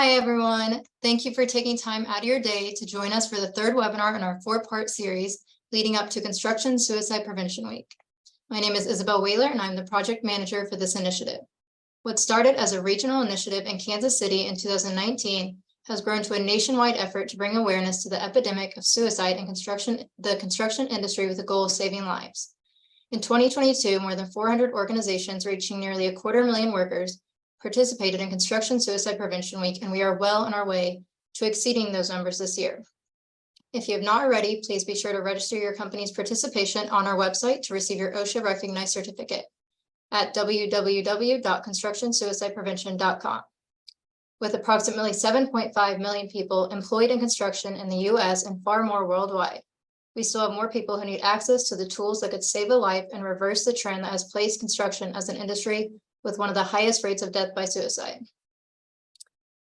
Hi, everyone. Thank you for taking time out of your day to join us for the third webinar in our four-part series leading up to Construction Suicide Prevention Week. My name is Isabel Whaler, and I'm the project manager for this initiative. What started as a regional initiative in Kansas City in 2019 has grown to a nationwide effort to bring awareness to the epidemic of suicide in the construction industry with the goal of saving lives. In 2022, more than 400 organizations reaching nearly 250,000 workers participated in Construction Suicide Prevention Week, and we are well on our way to exceeding those numbers this year. If you have not already, please be sure to register your company's participation on our website to receive your OSHA recognized certificate at www.constructionsuicideprevention.com. With approximately 7.5 million people employed in construction in the US and far more worldwide, we still have more people who need access to the tools that could save a life and reverse the trend that has placed construction as an industry with one of the highest rates of death by suicide.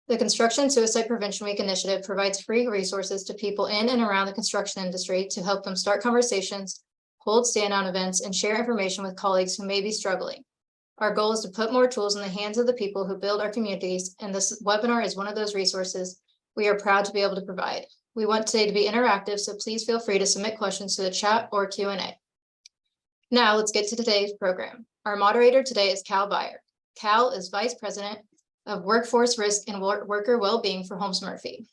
The Construction Suicide Prevention Week initiative provides free resources to people in and around the construction industry to help them start conversations, hold stand-down events, and share information with colleagues who may be struggling. Our goal is to put more tools in the hands of the people who build our communities, and this webinar is one of those resources we are proud to be able to provide. We want today to be interactive, so please feel free to submit questions to the chat or Q&A. Now let's get to today's program. Our moderator today is Cal Beyer. Cal is Vice President of Workforce Risk and Worker Wellbeing for Holmes Murphy.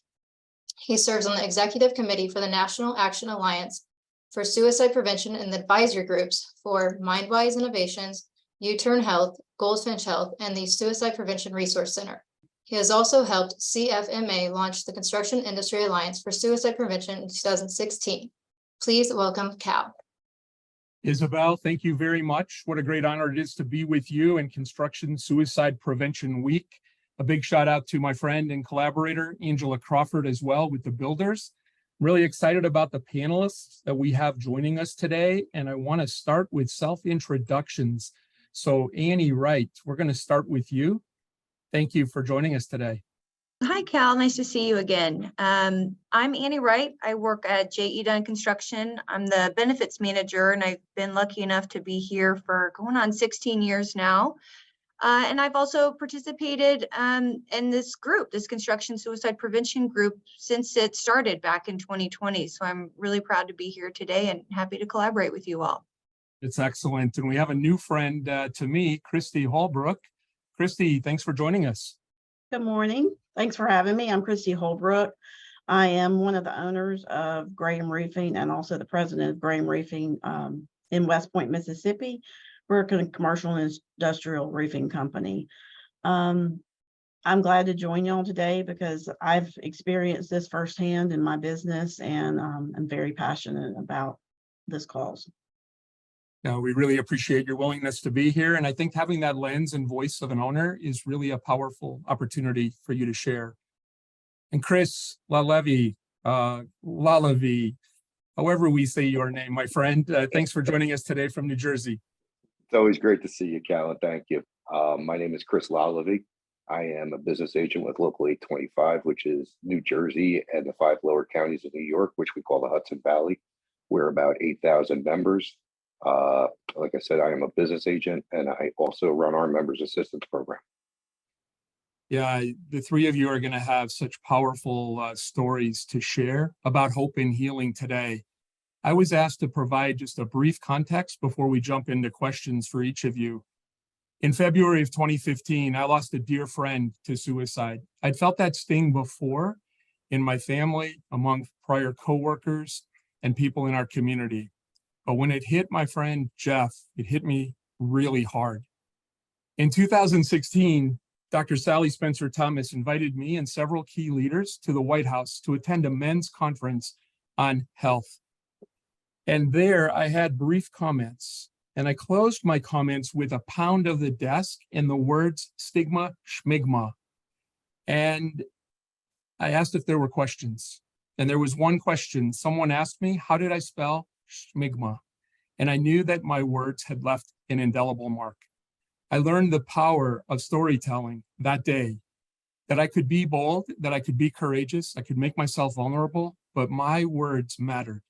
He serves on the Executive Committee for the National Action Alliance for Suicide Prevention and the advisory groups for MindWise Innovations, U-Turn Health, Goldfinch Health, and the Suicide Prevention Resource Center. He has also helped CFMA launch the Construction Industry Alliance for Suicide Prevention in 2016. Please welcome Cal. Isabel, thank you very much. What a great honor it is to be with you in Construction Suicide Prevention Week. A big shout out to my friend and collaborator, Angela Crawford, as well with the builders. I'm really excited about the panelists that we have joining us today, and I want to start with self-introductions. So Annie Wright, we're going to start with you. Thank you for joining us today. Hi, Cal. Nice to see you again. I'm Annie Wright. I work at J.E. Dunn Construction. I'm the benefits manager, and I've been lucky enough to be here for going on 16 years now. And I've also participated in this group, this Construction Suicide Prevention group, since it started back in 2020. So I'm really proud to be here today and happy to collaborate with you all. It's excellent. And we have a new friend to me, Christee Holbrook. Christee, thanks for joining us. Good morning. Thanks for having me. I'm Christee Holbrook. I am one of the owners of Graham Roofing and also the president of Graham Roofing in West Point, Mississippi. We're a commercial and industrial roofing company. I'm glad to join y'all today because I've experienced this firsthand in my business, and I'm very passionate about this cause. No, we really appreciate your willingness to be here. And I think having that lens and voice of an owner is really a powerful opportunity for you to share. And Chris Lalevee, however we say your name, my friend, thanks for joining us today from New Jersey. It's always great to see you, Cal, and thank you. My name is Chris Lalevee. I am a business agent with Local 825, which is New Jersey and the 5 lower counties of New York, which we call the Hudson Valley. We're about 8,000 members. Like I said, I am a business agent, and I also run our members assistance program. Yeah, the three of you are going to have such powerful stories to share about hope and healing today. I was asked to provide just a brief context before we jump into questions for each of you. In February of 2015, I lost a dear friend to suicide. I'd felt that sting before in my family, among prior coworkers, and people in our community. But when it hit my friend Jeff, it hit me really hard. In 2016, Dr. Sally Spencer Thomas invited me and several key leaders to the White House to attend a men's conference on health. And there I had brief comments, and I closed my comments with a pound of the desk and the words stigma, schmigma. And I asked if there were questions. And there was one question. Someone asked me, how did I spell schmigma? And I knew that my words had left an indelible mark. I learned the power of storytelling that day, that I could be bold, that I could be courageous, I could make myself vulnerable, but my words mattered.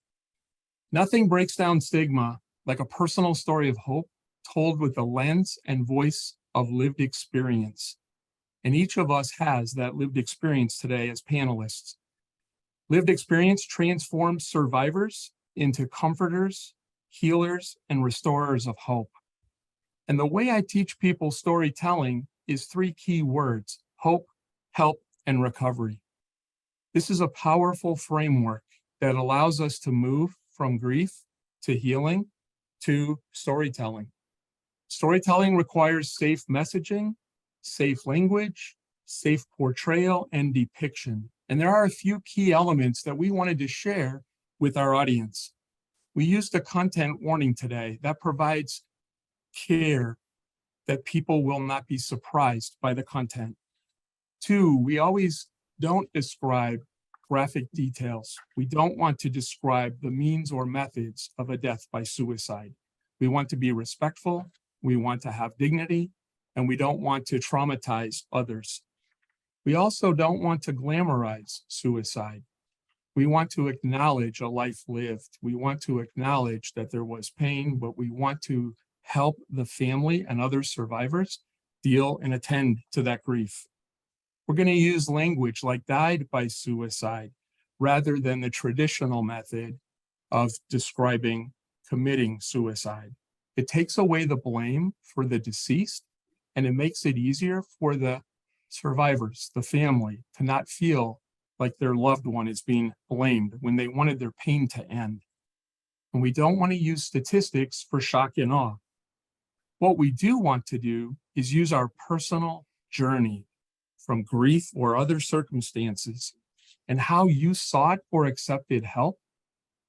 Nothing breaks down stigma like a personal story of hope told with the lens and voice of lived experience. And each of us has that lived experience today as panelists. Lived experience transforms survivors into comforters, healers, and restorers of hope. And the way I teach people storytelling is 3 key words: hope, help, and recovery. This is a powerful framework that allows us to move from grief to healing to storytelling. Storytelling requires safe messaging, safe language, safe portrayal, and depiction. And there are a few key elements that we wanted to share with our audience. We used a content warning today that provides care that people will not be surprised by the content. 2, we always don't describe graphic details. We don't want to describe the means or methods of a death by suicide. We want to be respectful, we want to have dignity, and we don't want to traumatize others. We also don't want to glamorize suicide. We want to acknowledge a life lived. We want to acknowledge that there was pain, but we want to help the family and other survivors deal and attend to that grief. We're going to use language like died by suicide rather than the traditional method of describing committing suicide. It takes away the blame for the deceased, and it makes it easier for the survivors, the family, to not feel like their loved one is being blamed when they wanted their pain to end. And we don't want to use statistics for shock and awe. What we do want to do is use our personal journey from grief or other circumstances and how you sought or accepted help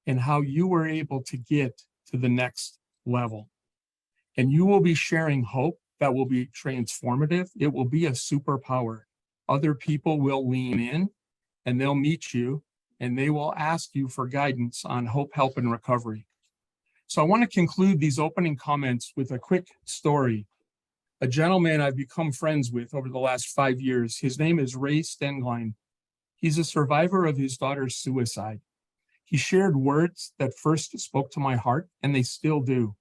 and how you were able to get to the next level. And you will be sharing hope that will be transformative. It will be a superpower. Other people will lean in and they'll meet you and they will ask you for guidance on hope, help, and recovery. So I want to conclude these opening comments with a quick story. A gentleman I've become friends with over the last 5 years. His name is Ray Stenglein. He's a survivor of his daughter's suicide. He shared words that first spoke to my heart, and they still do.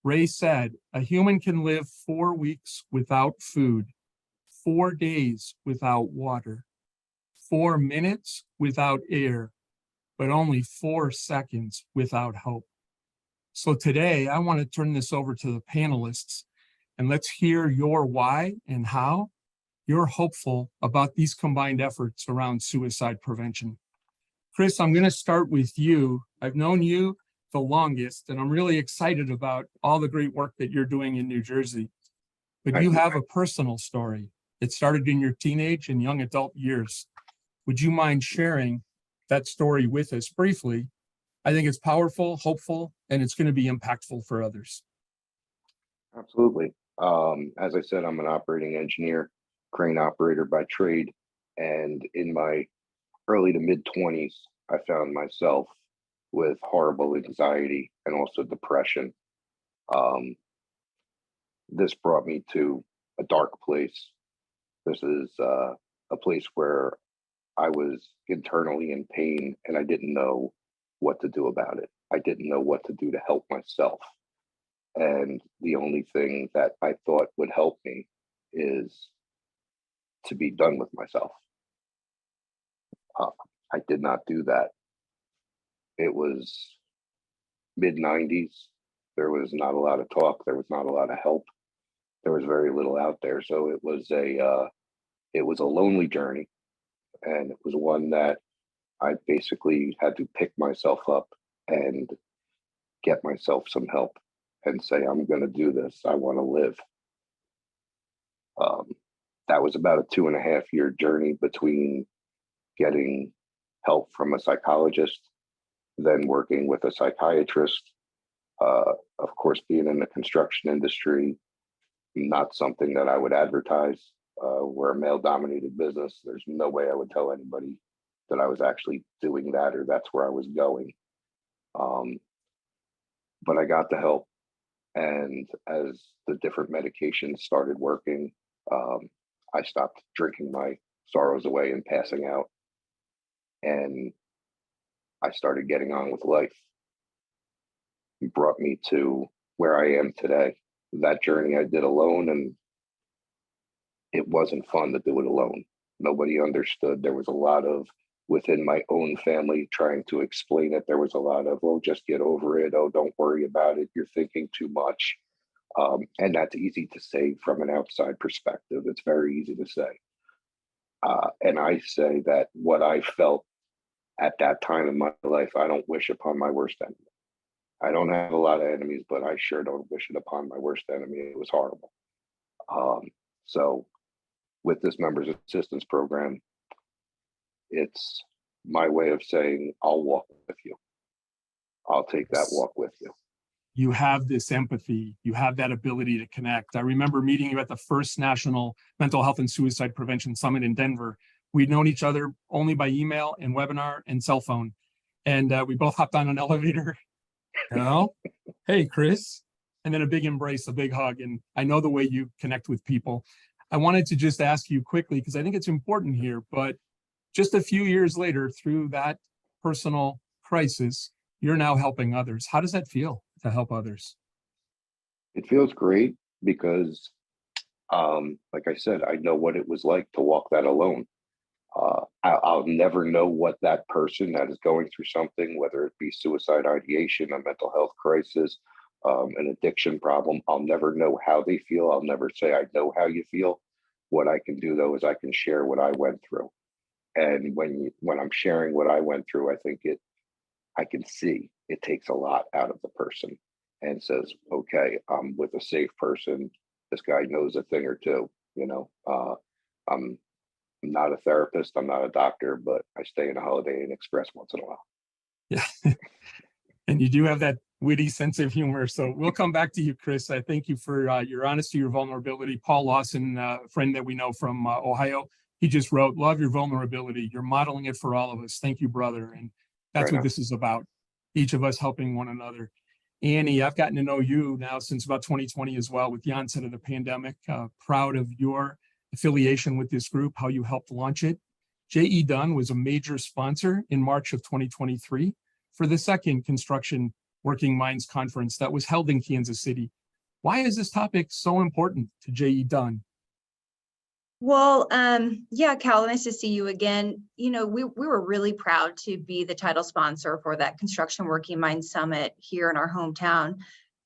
Ray said, a human can live 4 weeks without food, 4 days without water, 4 minutes without air, but only 4 seconds without hope. So today, I want to turn this over to the panelists, and let's hear your why and how you're hopeful about these combined efforts around suicide prevention. Chris, I'm going to start with you. I've known you the longest, and I'm really excited about all the great work that you're doing in New Jersey. But you have a personal story. It started in your teenage and young adult years. Would you mind sharing that story with us briefly? I think it's powerful, hopeful, and it's going to be impactful for others. Absolutely. As I said, I'm an operating engineer, crane operator by trade. And in my early to mid 20s, I found myself with horrible anxiety and also depression. This brought me to a dark place. This is a place where I was internally in pain and I didn't know what to do about it. I didn't know what to do to help myself. And the only thing that I thought would help me is to be done with myself. I did not do that. It was mid 90s. There was not a lot of talk. There was not a lot of help. There was very little out there. So it was a lonely journey. And it was one that I basically had to pick myself up and get myself some help and say, I'm going to do this. I want to live. That was about a 2.5-year journey between getting help from a psychologist, then working with a psychiatrist. Of course, being in the construction industry, not something that I would advertise. We're a male-dominated business. There's no way I would tell anybody that I was actually doing that or that's where I was going. But I got the help. And as the different medications started working, I stopped drinking my sorrows away and passing out. And I started getting on with life. It brought me to where I am today. That journey I did alone, and it wasn't fun to do it alone. Nobody understood. There was a lot of, within my own family, trying to explain it. There was a lot of, oh, just get over it. Oh, don't worry about it. You're thinking too much. And that's easy to say from an outside perspective. It's very easy to say. And I say that what I felt at that time in my life, I don't wish upon my worst enemy. I don't have a lot of enemies, but I sure don't wish it upon my worst enemy. It was horrible. So with this members assistance program, it's my way of saying, I'll walk with you. I'll take that walk with you. You have this empathy, you have that ability to connect. I remember meeting you at the first National Mental Health and Suicide Prevention Summit in Denver. We'd known each other only by email and webinar and cell phone. And we both hopped on an elevator. Hey, Chris. And then a big embrace, a big hug. And I know the way you connect with people. I wanted to just ask you quickly, because I think it's important here, but just a few years later, through that personal crisis, you're now helping others. How does that feel to help others? It feels great because, like I said, I know what it was like to walk that alone. I'll never know what that person that is going through something, whether it be suicide ideation, a mental health crisis, an addiction problem. I'll never know how they feel. I'll never say I know how you feel. What I can do though is I can share what I went through. And when I'm sharing what I went through, I think I can see it takes a lot out of the person and says, okay, I'm with a safe person. This guy knows a thing or two, I'm not a therapist, I'm not a doctor, but I stay in a Holiday Inn Express once in a while. Yeah. And you do have that witty sense of humor. So we'll come back to you, Chris. I thank you for your honesty, your vulnerability. Paul Lawson, a friend that we know from Ohio, he just wrote, love your vulnerability. You're modeling it for all of us. Thank you, brother. And that's what this is about. Each of us helping one another. Annie, I've gotten to know you now since about 2020 as well, with the onset of the pandemic. Proud of your affiliation with this group, how you helped launch it. J.E. Dunn was a major sponsor in March of 2023 for the second Construction Working Minds Conference that was held in Kansas City. Why is this topic so important to J.E. Dunn? Well, yeah, Cal, nice to see you again. We were really proud to be the title sponsor for that Construction Working Minds Summit here in our hometown.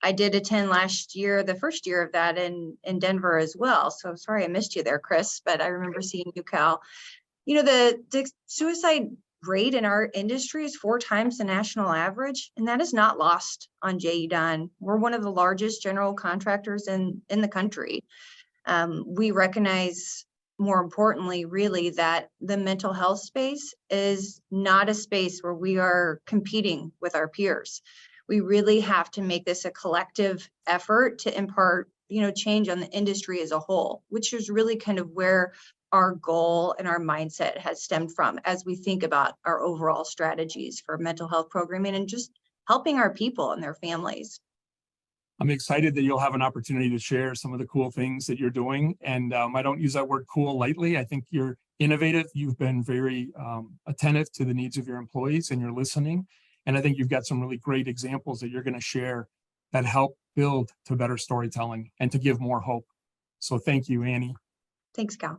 I did attend last year, the first year of that in Denver as well. So sorry I missed you there, Chris, but I remember seeing you, Cal. The suicide rate in our industry is 4 times the national average, and that is not lost on J.E. Dunn. We're one of the largest general contractors in the country. We recognize, more importantly, really, that the mental health space is not a space where we are competing with our peers. We really have to make this a collective effort to impart, change on the industry as a whole, which is really kind of where our goal and our mindset has stemmed from as we think about our overall strategies for mental health programming and just helping our people and their families. I'm excited that you'll have an opportunity to share some of the cool things that you're doing. And I don't use that word cool lightly. I think you're innovative. You've been very attentive to the needs of your employees and you're listening. And I think you've got some really great examples that you're going to share that help build to better storytelling and to give more hope. So thank you, Annie. Thanks, Cal.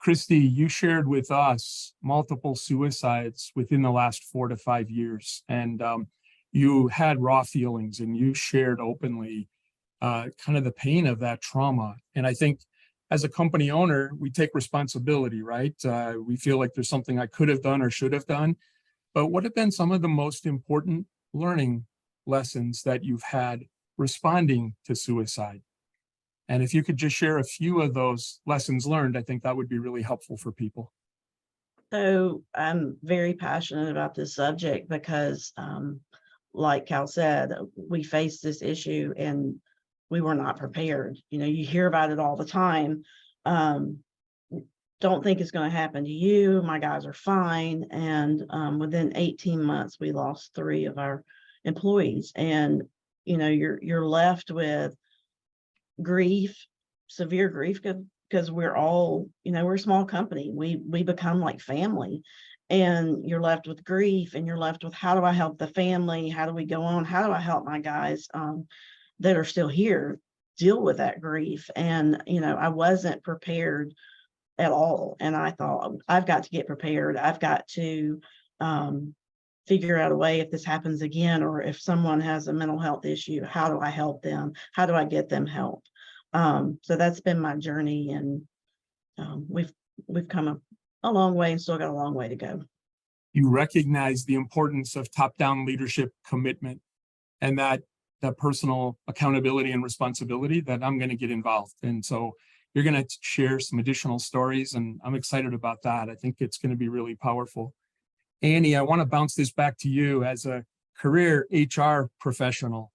Christee, you shared with us multiple suicides within the last 4 to 5 years. And you had raw feelings and you shared openly kind of the pain of that trauma. And I think as a company owner, we take responsibility, right? We feel like there's something I could have done or should have done. But what have been some of the most important learning lessons that you've had responding to suicide? And if you could just share a few of those lessons learned, I think that would be really helpful for people. So I'm very passionate about this subject because, like Cal said, we faced this issue and we were not prepared. You hear about it all the time. Don't think it's going to happen to you. My guys are fine. And within 18 months, we lost 3 of our employees. And, you're left with grief, severe grief, because we're all, we're a small company. We become like family. And you're left with grief and you're left with, how do I help the family? How do we go on? How do I help my guys that are still here? deal with that grief. And, I wasn't prepared at all. And I thought, I've got to get prepared. I've got to figure out a way if this happens again, or if someone has a mental health issue, how do I help them? How do I get them help? So that's been my journey, and we've come a long way and still got a long way to go. You recognize the importance of top-down leadership commitment and that personal accountability and responsibility, that I'm going to get involved. And so you're going to share some additional stories, and I'm excited about that. I think it's going to be really powerful. Annie, I want to bounce this back to you as a career HR professional.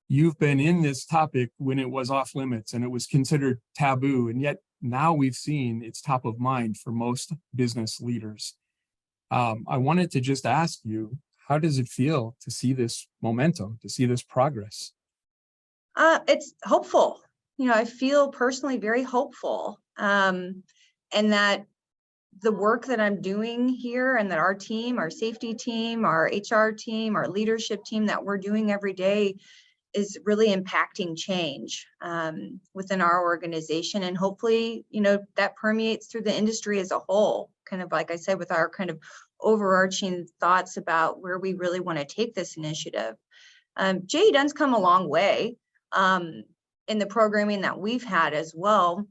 You've been in this topic when it was off limits and it was considered taboo, and yet now we've seen it's top of mind for most business leaders. I wanted to just ask you, how does it feel to see this momentum, to see this progress? It's hopeful. I feel personally very hopeful, and that the work that I'm doing here, and that our team, our safety team, our HR team, our leadership team that we're doing every day is really impacting change within our organization. And hopefully, that permeates through the industry as a whole, kind of like I said, with our kind of overarching thoughts about where we really want to take this initiative. J.E. Dunn's come a long way in the programming that we've had as well.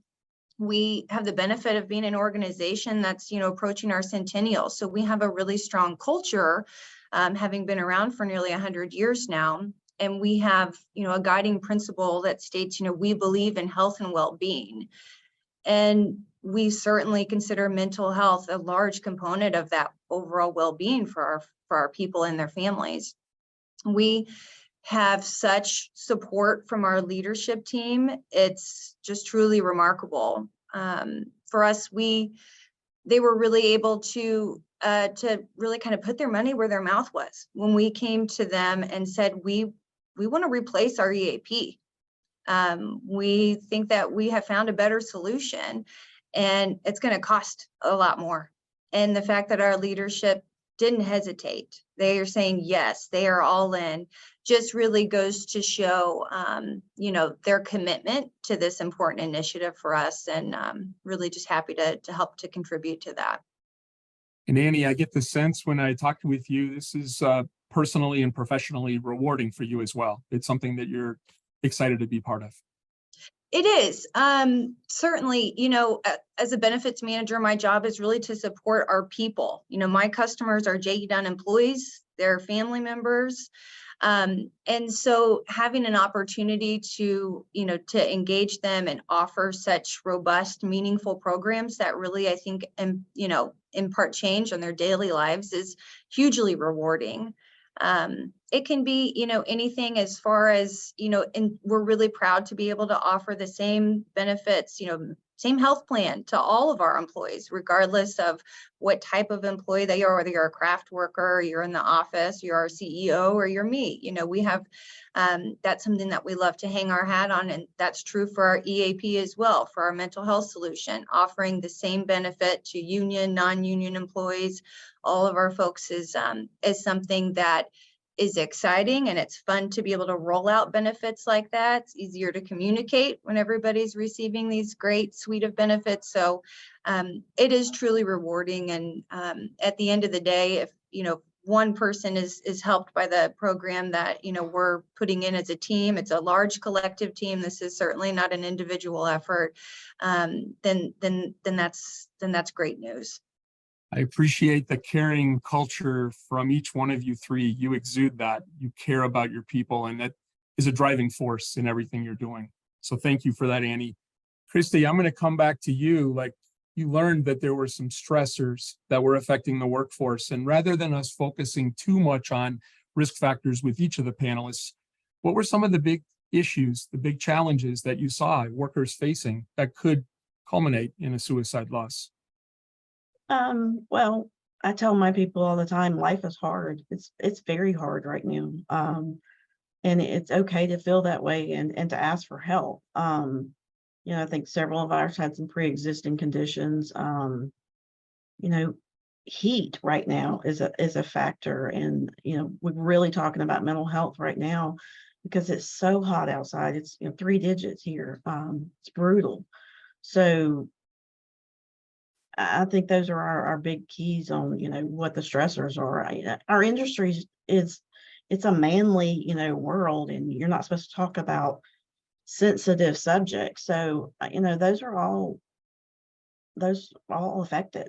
We have the benefit of being an organization that's, approaching our centennial. So we have a really strong culture, having been around for nearly 100 years now. And we have, a guiding principle that states, we believe in health and well-being. And we certainly consider mental health a large component of that overall well-being for our people and their families. We have such support from our leadership team. It's just truly remarkable. For us, they were really able to really kind of put their money where their mouth was when we came to them and said, we want to replace our EAP. We think that we have found a better solution, and it's going to cost a lot more. And the fact that our leadership didn't hesitate, they are saying yes, they are all in, just really goes to show, their commitment to this important initiative for us, and really just happy to help to contribute to that. And Annie, I get the sense when I talked with you, this is personally and professionally rewarding for you as well. It's something that you're excited to be part of. It is. Certainly, as a benefits manager, my job is really to support our people. My customers are J.E. Dunn employees, their family members. And so having an opportunity to engage them and offer such robust, meaningful programs that really, I think, impart change on their daily lives is hugely rewarding. It can be, anything as far as, and we're really proud to be able to offer the same benefits, same health plan to all of our employees, regardless of what type of employee they are, whether you're a craft worker, you're in the office, you're our CEO, or you're me. We have, that's something that we love to hang our hat on. And that's true for our EAP as well, for our mental health solution, offering the same benefit to union, non-union employees. All of our folks is something that is exciting, and it's fun to be able to roll out benefits like that. It's easier to communicate when everybody's receiving these great suite of benefits. So it is truly rewarding. And at the end of the day, if one person is helped by the program that we're putting in as a team, it's a large collective team. This is certainly not an individual effort. Then that's great news. I appreciate the caring culture from each one of you three. You exude that. You care about your people, and that is a driving force in everything you're doing. So thank you for that, Annie. Christee, I'm going to come back to you. Like, you learned that there were some stressors that were affecting the workforce. And rather than us focusing too much on risk factors with each of the panelists, what were some of the big issues, the big challenges that you saw workers facing that could culminate in a suicide loss? Well, I tell my people all the time, life is hard. It's very hard right now. And it's okay to feel that way and to ask for help. I think several of ours had some pre-existing conditions. Heat right now is a factor. And, we're really talking about mental health right now. because it's so hot outside. It's 3 digits here. It's brutal. So I think those are our big keys on, what the stressors are. Our industry it's a manly, world, and you're not supposed to talk about sensitive subjects. So, those all affected.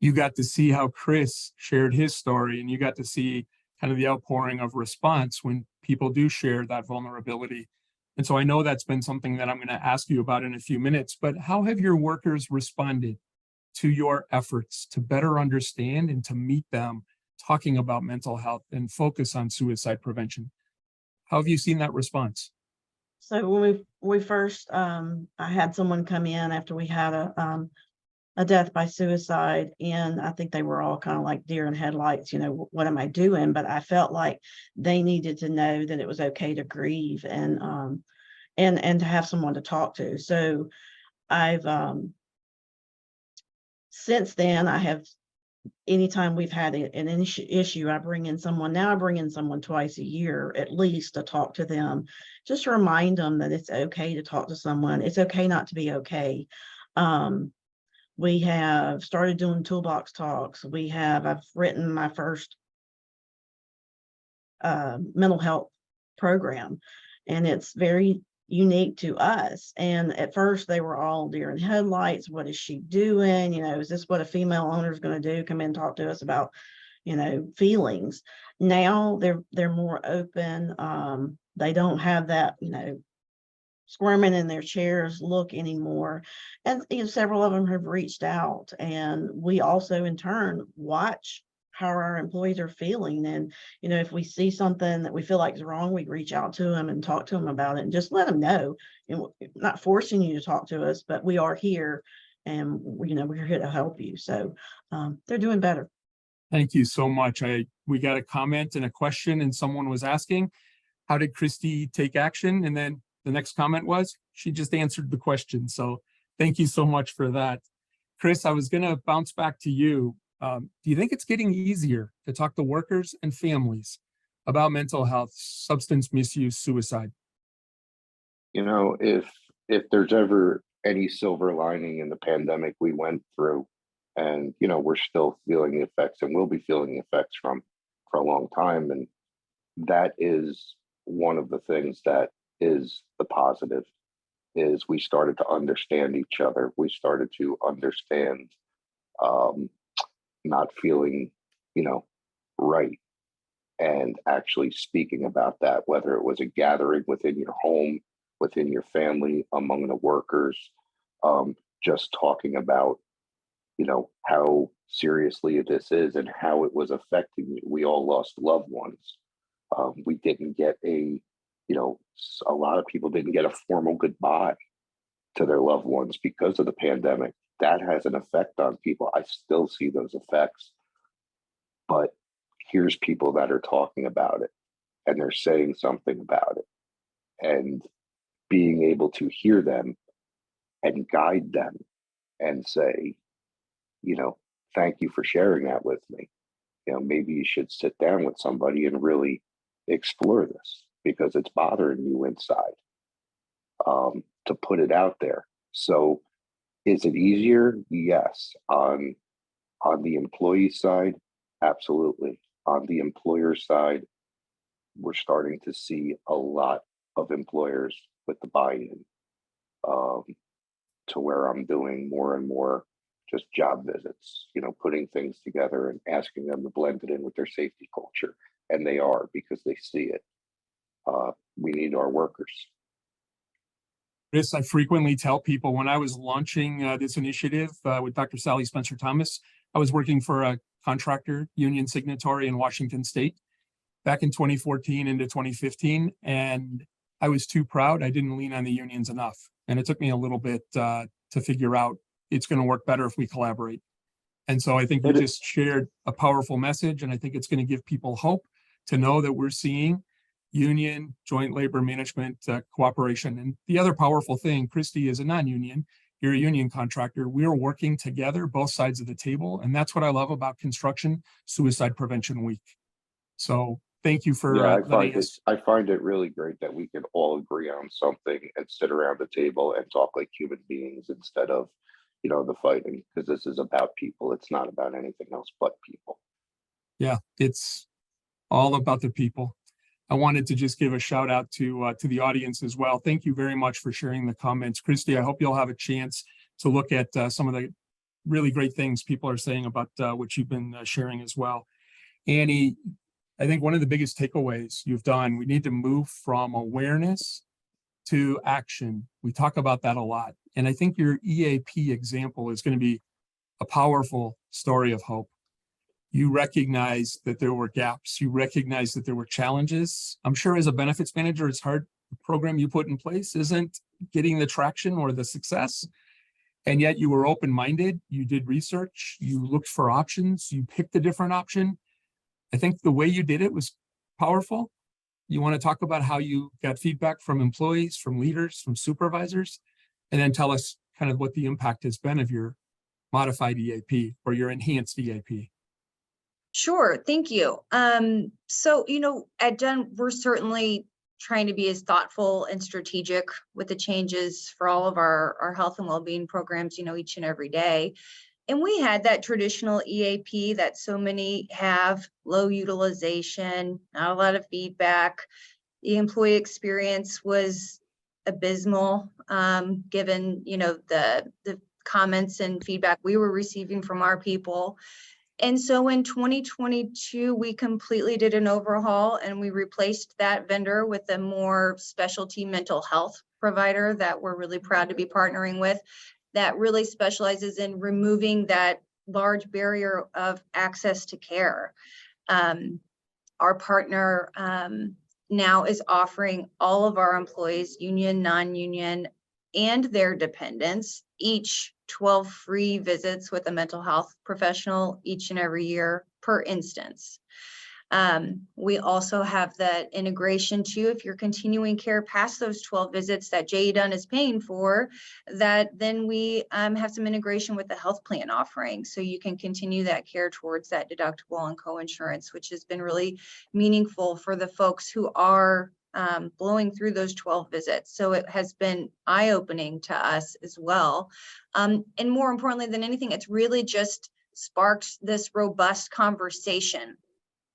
You got to see how Chris shared his story, and you got to see kind of the outpouring of response when people do share that vulnerability. And so I know that's been something that I'm going to ask you about in a few minutes, but how have your workers responded to your efforts to better understand and to meet them talking about mental health and focus on suicide prevention? How have you seen that response? So when we first, I had someone come in after we had a death by suicide, and I think they were all kind of like deer in headlights, what am I doing? But I felt like they needed to know that it was okay to grieve and to have someone to talk to. So I've since then anytime we've had an issue, I bring in someone. Now I bring in someone twice a year at least to talk to them, just to remind them that it's okay to talk to someone. It's okay not to be okay. We have started doing toolbox talks. I've written my first mental health program, and it's very unique to us. And at first they were all deer in headlights. What is she doing? Is this what a female owner is going to do? Come in and talk to us about, feelings. Now they're more open. They don't have that, squirming in their chairs look anymore. And several of them have reached out, and we also in turn watch how our employees are feeling. And, if we see something that we feel like is wrong, we reach out to them and talk to them about it and just let them know, not forcing you to talk to us, but we are here and, we're here to help you. So they're doing better. Thank you so much. We got a comment and a question, and someone was asking, how did Christee take action? And then the next comment was, she just answered the question. So thank you so much for that. Chris, I was going to bounce back to you. Do you think it's getting easier to talk to workers and families about mental health, substance misuse, suicide? If there's ever any silver lining in the pandemic we went through, and we're still feeling the effects, and we'll be feeling the effects for a long time, and that is one of the things that is the positive, is we started to understand each other. We started to understand not feeling, right, and actually speaking about that, whether it was a gathering within your home, within your family, among the workers, just talking about, how seriously this is and how it was affecting you. We all lost loved ones. We didn't get a lot of people didn't get a formal goodbye to their loved ones because of the pandemic. That has an effect on people. I still see those effects. But here's people that are talking about it, and they're saying something about it, and being able to hear them and guide them and say, thank you for sharing that with me. Maybe you should sit down with somebody and really explore this because it's bothering you inside, to put it out there. So is it easier? Yes. On the employee side, absolutely. On the employer side, we're starting to see a lot of employers with the buy-in, to where I'm doing more and more just job visits, putting things together and asking them to blend it in with their safety culture. And they are, because they see it. We need our workers. Chris, I frequently tell people when I was launching this initiative with Dr. Sally Spencer Thomas, I was working for a contractor union signatory in Washington State back in 2014 into 2015. And I was too proud. I didn't lean on the unions enough. And it took me a little bit to figure out it's going to work better if we collaborate. And so I think you just shared a powerful message, and I think it's going to give people hope to know that we're seeing union, joint labor management cooperation. And the other powerful thing, Christee is a non-union, you're a union contractor. We are working together, both sides of the table. And that's what I love about Construction Suicide Prevention Week. So thank you for Yeah, letting us. I find it really great that we can all agree on something and sit around the table and talk like human beings instead of, the fighting, because this is about people. It's not about anything else but people. Yeah, it's all about the people. I wanted to just give a shout out to the audience as well. Thank you very much for sharing the comments. Christee, I hope you'll have a chance to look at some of the really great things people are saying about what you've been sharing as well. Annie, I think one of the biggest takeaways you've done, we need to move from awareness to action. We talk about that a lot. And I think your EAP example is going to be a powerful story of hope. You recognize that there were gaps. You recognize that there were challenges. I'm sure as a benefits manager, it's hard. The program you put in place isn't getting the traction or the success. And yet you were open-minded. You did research. You looked for options. You picked a different option. I think the way you did it was powerful. You want to talk about how you got feedback from employees, from leaders, from supervisors, and then tell us kind of what the impact has been of your modified EAP or your enhanced EAP. Sure, thank you. So, at Dunn, we're certainly trying to be as thoughtful and strategic with the changes for all of our health and well-being programs, each and every day. And we had that traditional EAP that so many have, low utilization, not a lot of feedback. The employee experience was abysmal, given, the comments and feedback we were receiving from our people. And so in 2022, we completely did an overhaul and we replaced that vendor with a more specialty mental health provider that we're really proud to be partnering with, that really specializes in removing that large barrier of access to care. Our partner now is offering all of our employees, union, non-union, and their dependents, each 12 free visits with a mental health professional each and every year per instance. We also have that integration too, if you're continuing care past those 12 visits that JE Dunn is paying for, that then we have some integration with the health plan offering. So you can continue that care towards that deductible and co-insurance, which has been really meaningful for the folks who are blowing through those 12 visits. So it has been eye-opening to us as well. And more importantly than anything, it's really just sparked this robust conversation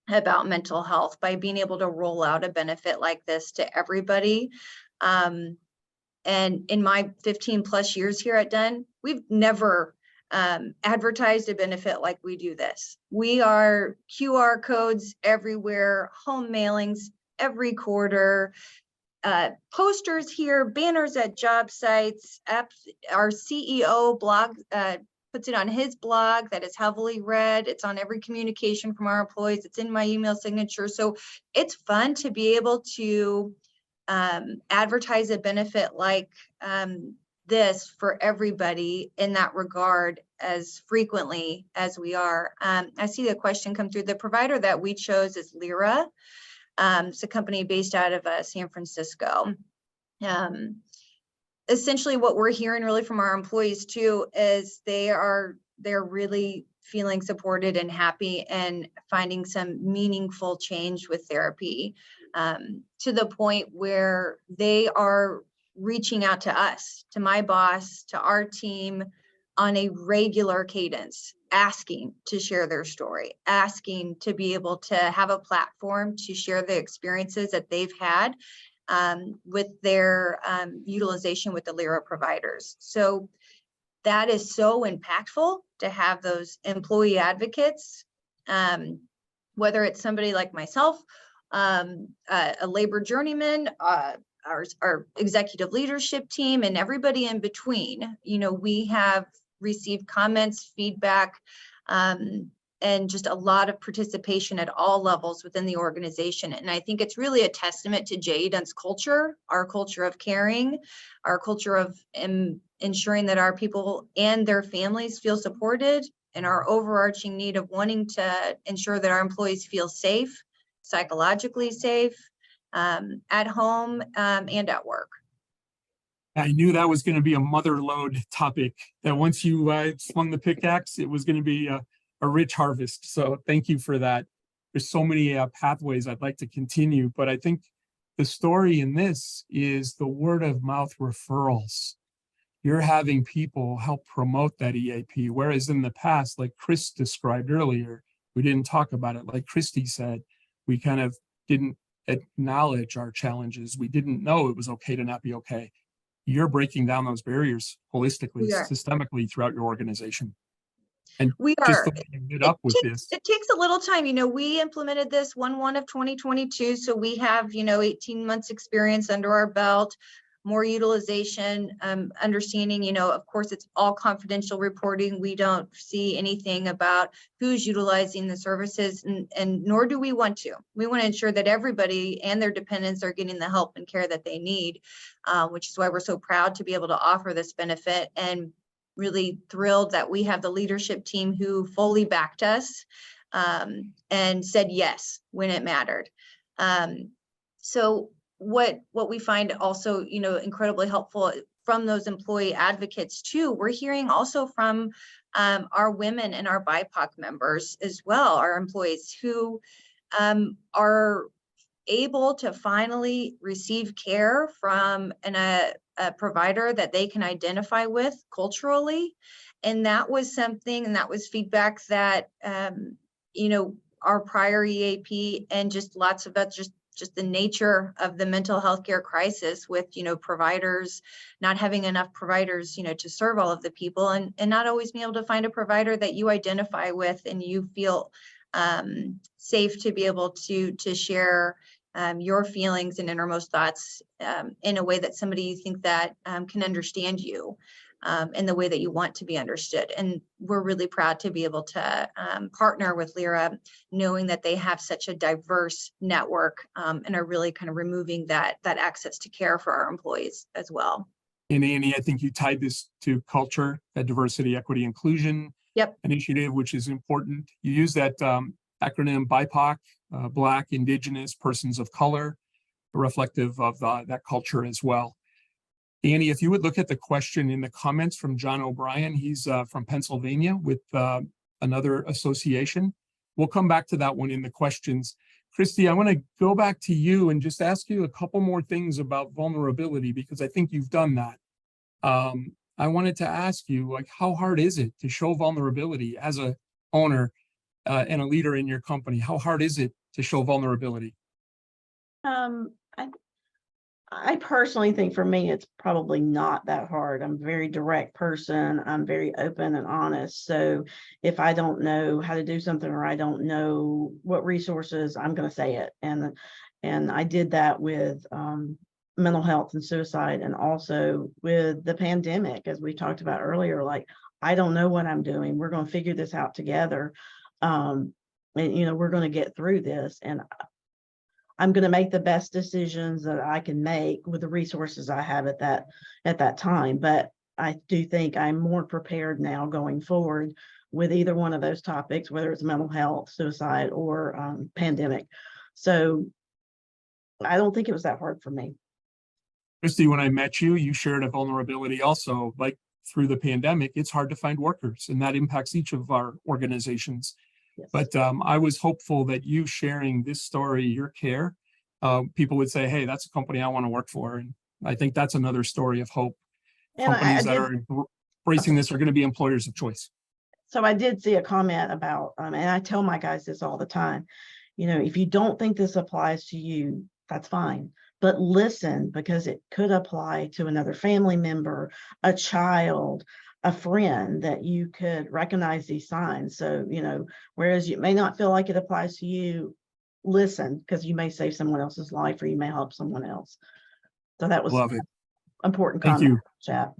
about mental health by being able to roll out a benefit like this to everybody. And in my 15 plus years here at Dunn, we've never advertised a benefit like we do this. We are QR codes everywhere, home mailings every quarter, posters here, banners at job sites, our CEO blog puts it on his blog that is heavily read. It's on every communication from our employees. It's in my email signature. So it's fun to be able to advertise a benefit like this for everybody in that regard as frequently as we are. I see the question come through. The provider that we chose is Lyra. It's a company based out of San Francisco. Essentially what we're hearing really from our employees too is they're really feeling supported and happy and finding some meaningful change with therapy, to the point where they are reaching out to us, to my boss, to our team on a regular cadence, asking to share their story, asking to be able to have a platform to share the experiences that they've had with their utilization with the Lyra providers. So that is so impactful to have those employee advocates, whether it's somebody like myself, a labor journeyman, our executive leadership team, and everybody in between. We have received comments, feedback, and just a lot of participation at all levels within the organization. And I think it's really a testament to JE Dunn's culture, our culture of caring, our culture of ensuring that our people and their families feel supported, and our overarching need of wanting to ensure that our employees feel safe, psychologically safe, at home and at work. I knew that was going to be a mother lode topic, that once you swung the pickaxe, it was going to be a rich harvest. So thank you for that. there's so many pathways I'd like to continue, but I think the story in this is the word of mouth referrals. You're having people help promote that EAP, whereas in the past, like Chris described earlier, we didn't talk about it. Like Christee said, we kind of didn't acknowledge our challenges. We didn't know it was okay to not be okay. You're breaking down those barriers holistically, We are. systemically throughout your organization. And We just are. the way you ended up with this. It takes a little time. We implemented this 1/1 of 2022. So we have, 18 months experience under our belt, more utilization, understanding, of course, it's all confidential reporting. We don't see anything about who's utilizing the services, and nor do we want to. We want to ensure that everybody and their dependents are getting the help and care that they need, which is why we're so proud to be able to offer this benefit, and really thrilled that we have the leadership team who fully backed us and said yes when it mattered. So what we find also, incredibly helpful from those employee advocates too, we're hearing also from our women and our BIPOC members as well, our employees who are able to finally receive care from a provider that they can identify with culturally. And that was something, and that was feedback that, our prior EAP and just lots of that, just the nature of the mental health care crisis with, providers, not having enough providers, to serve all of the people, and not always being able to find a provider that you identify with and you feel safe to be able to share your feelings and innermost thoughts in a way that somebody you think that can understand you in the way that you want to be understood. And we're really proud to be able to partner with LYRA, knowing that they have such a diverse network and are really kind of removing that access to care for our employees as well. And Annie, I think you tied this to culture, that diversity, equity, inclusion initiative, which is important. You use that acronym BIPOC, Black, Indigenous, Persons of Color, reflective of that culture as well. Annie, if you would look at the question in the comments from John O'Brien, he's from Pennsylvania with another association. We'll come back to that one in the questions. Christee, I want to go back to you and just ask you a couple more things about vulnerability, because I think you've done that. I wanted to ask you, how hard is it to show vulnerability as a owner and a leader in your company? How hard is it to show vulnerability? I personally think for me, it's probably not that hard. I'm a very direct person. I'm very open and honest. So if I don't know how to do something, or I don't know what resources, I'm going to say it. And I did that with mental health and suicide, and also with the pandemic, as we talked about earlier. Like, I don't know what I'm doing. We're going to figure this out together. And, we're going to get through this. And I'm going to make the best decisions that I can make with the resources I have at that time. But I do think I'm more prepared now going forward with either one of those topics, whether it's mental health, suicide, or pandemic. So I don't think it was that hard for me. Christee, when I met you, you shared a vulnerability also. Like, through the pandemic, it's hard to find workers, and that impacts each of our organizations. Yes. But I was hopeful that you sharing this story, your care, people would say, hey, that's a company I want to work for. And I think that's another story of hope. And companies that are embracing this are going to be employers of choice. So I did see a comment about, and I tell my guys this all the time, if you don't think this applies to you, that's fine. But listen, because it could apply to another family member, a child, a friend, that you could recognize these signs. So, whereas you may not feel like it applies to you, listen, because you may save someone else's life, or you may help someone else. So that was Love it. Important Thank comment. you. Chat.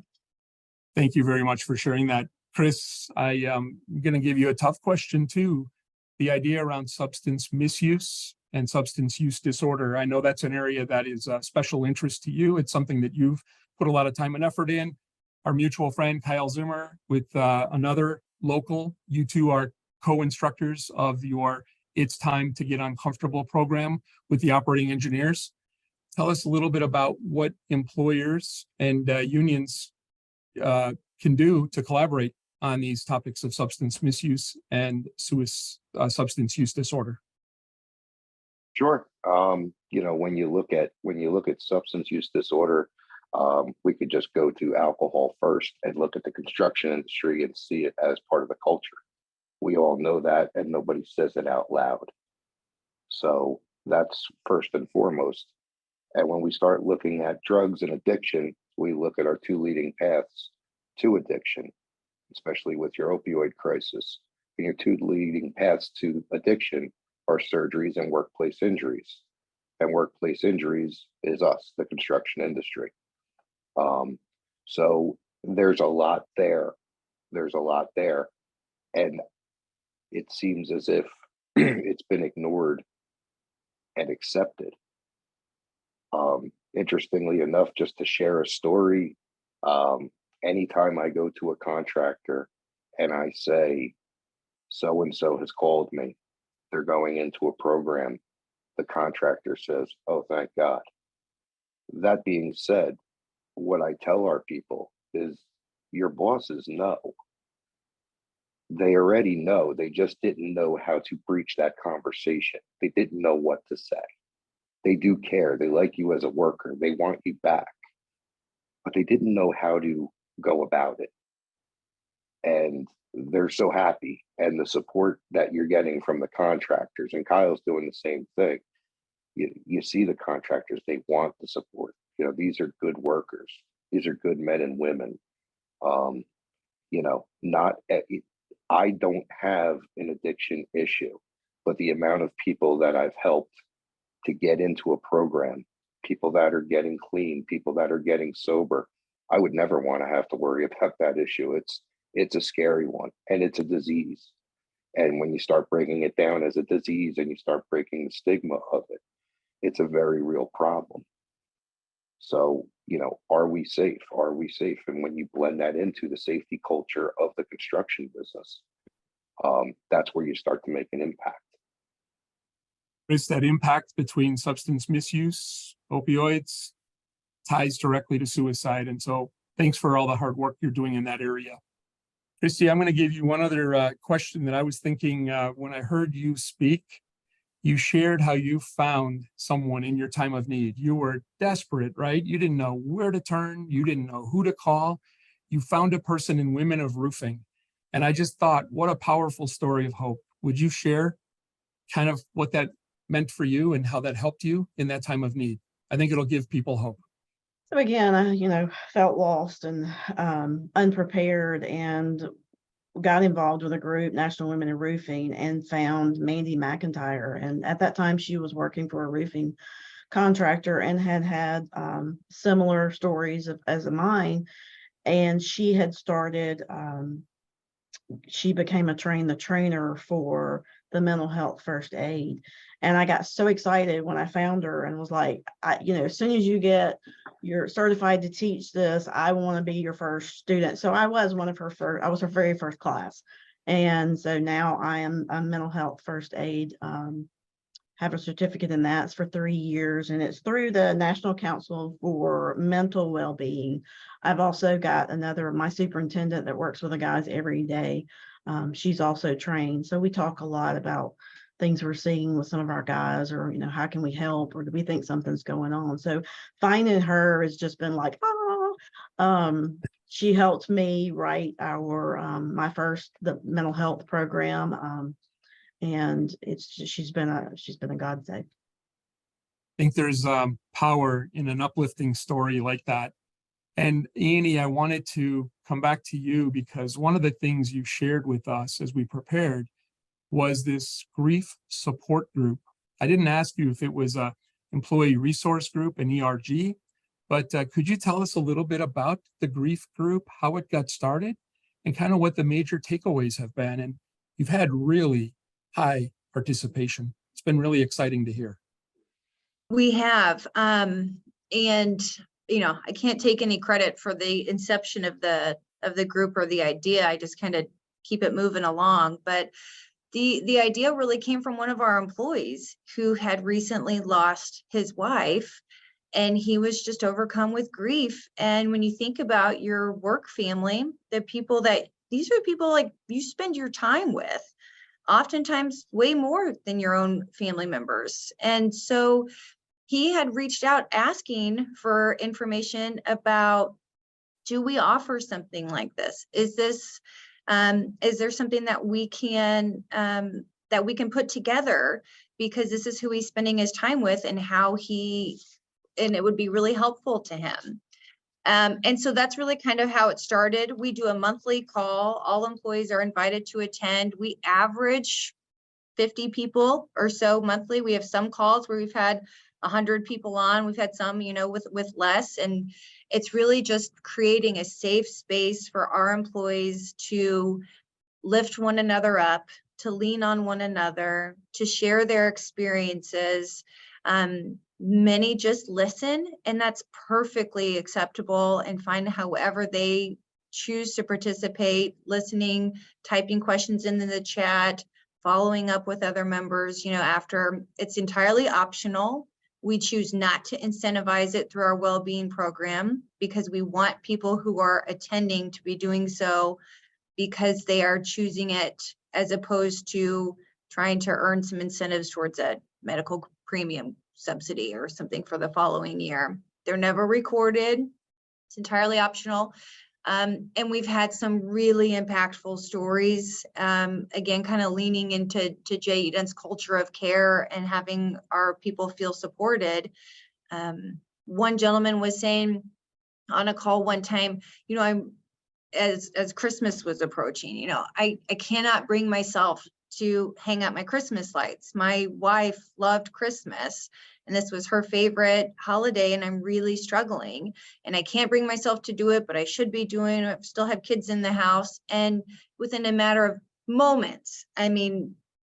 Thank you very much for sharing that. Chris, I'm going to give you a tough question too. The idea around substance misuse and substance use disorder. I know that's an area that is of special interest to you. It's something that you've put a lot of time and effort in. Our mutual friend, Kyle Zimmer, with another local, you two are co-instructors of your It's Time to Get Uncomfortable program with the operating engineers. Tell us a little bit about what employers and unions can do to collaborate on these topics of substance misuse and substance use disorder. Sure. When you look at substance use disorder, we could just go to alcohol first and look at the construction industry and see it as part of the culture. We all know that, and nobody says it out loud. So that's first and foremost. And when we start looking at drugs and addiction, we look at our two leading paths to addiction, especially with your opioid crisis. And your two leading paths to addiction are surgeries and workplace injuries. And workplace injuries is us, the construction industry. So there's a lot there. There's a lot there. And it seems as if it's been ignored and accepted. Interestingly enough, just to share a story, anytime I go to a contractor and I say, so-and-so has called me, they're going into a program, the contractor says, oh, thank God. That being said, what I tell our people is your bosses know. They already know. They just didn't know how to breach that conversation. They didn't know what to say. They do care. They like you as a worker. They want you back. But they didn't know how to go about it. And they're so happy. And the support that you're getting from the contractors, and Kyle's doing the same thing. You see the contractors, they want the support. These are good workers. These are good men and women. I don't have an addiction issue, but the amount of people that I've helped to get into a program, people that are getting clean, people that are getting sober, I would never want to have to worry about that issue. It's a scary one, and it's a disease. And when you start breaking it down as a disease and you start breaking the stigma of it, it's a very real problem. So, are we safe? Are we safe? And when you blend that into the safety culture of the construction business, that's where you start to make an impact. Chris, that impact between substance misuse, opioids, ties directly to suicide. And so thanks for all the hard work you're doing in that area. Christee, I'm going to give you one other question that I was thinking when I heard you speak. You shared how you found someone in your time of need. You were desperate, right? You didn't know where to turn. You didn't know who to call. You found a person in Women of Roofing. And I just thought, what a powerful story of hope. Would you share kind of what that meant for you and how that helped you in that time of need? I think it'll give people hope. So again, I, felt lost and unprepared, and got involved with a group, National Women in Roofing, and found Mandy McIntyre. And at that time, she was working for a roofing contractor and had similar stories as mine. And she had started, she became the trainer for the mental health first aid. And I got so excited when I found her and was like, as soon as you're certified to teach this, I want to be your first student. So I was I was her very first class. And so now I am a mental health first aid, have a certificate in that. It's for 3 years, and it's through the National Council for Mental Wellbeing. I've also got my superintendent that works with the guys every day. She's also trained. So we talk a lot about things we're seeing with some of our guys, or, how can we help, or do we think something's going on? So finding her has just been like, she helped me write the mental health program. And she's been a godsend. I think there's power in an uplifting story like that. And Annie, I wanted to come back to you because one of the things you shared with us as we prepared was this grief support group. I didn't ask you if it was a employee resource group, an ERG, but could you tell us a little bit about the grief group, how it got started, and kind of what the major takeaways have been? And you've had really high participation. It's been really exciting to hear. We have, and I can't take any credit for the inception of the group or the idea. I just kind of keep it moving along. But the idea really came from one of our employees who had recently lost his wife, and he was just overcome with grief. And when you think about your work family, these are people like you spend your time with. oftentimes way more than your own family members. And so he had reached out asking for information about, do we offer something like this? Is there something that we can put together, because this is who he's spending his time with and and it would be really helpful to him. And so that's really kind of how it started. We do a monthly call. All employees are invited to attend. We average 50 people or so monthly. We have some calls where we've had 100 people on. We've had some, with less. And it's really just creating a safe space for our employees to lift one another up, to lean on one another, to share their experiences. Many just listen, and that's perfectly acceptable and fine, however they choose to participate, listening, typing questions in the chat, following up with other members, after. It's entirely optional. We choose not to incentivize it through our well-being program, because we want people who are attending to be doing so because they are choosing it, as opposed to trying to earn some incentives towards a medical premium subsidy or something for the following year. They're never recorded. It's entirely optional. And we've had some really impactful stories, again, kind of leaning into J.E. Dunn's culture of care and having our people feel supported. One gentleman was saying on a call one time, as Christmas was approaching, I cannot bring myself to hang up my Christmas lights. My wife loved Christmas, and this was her favorite holiday, and I'm really struggling, and I can't bring myself to do it, but I should be doing it. I still have kids in the house. And within a matter of moments,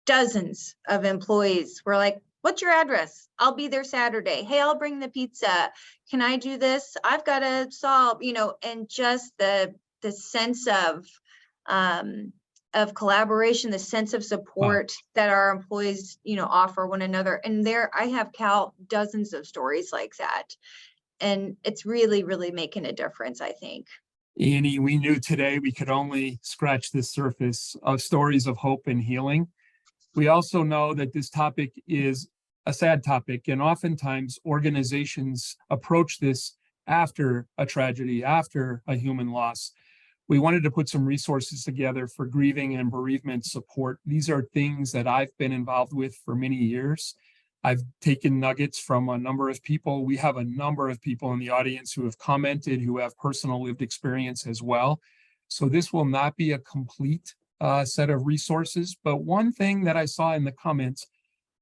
dozens of employees were like, what's your address? I'll be there Saturday. Hey, I'll bring the pizza. Can I do this? I've got to solve, and just the sense of collaboration, the sense of support that our employees, offer one another. And I have dozens of stories like that. And it's really, really making a difference, I think. Annie, we knew today we could only scratch the surface of stories of hope and healing. We also know that this topic is a sad topic, and oftentimes organizations approach this after a tragedy, after a human loss. We wanted to put some resources together for grieving and bereavement support. These are things that I've been involved with for many years. I've taken nuggets from a number of people. We have a number of people in the audience who have commented, who have personal lived experience as well. So this will not be a complete set of resources. But one thing that I saw in the comments,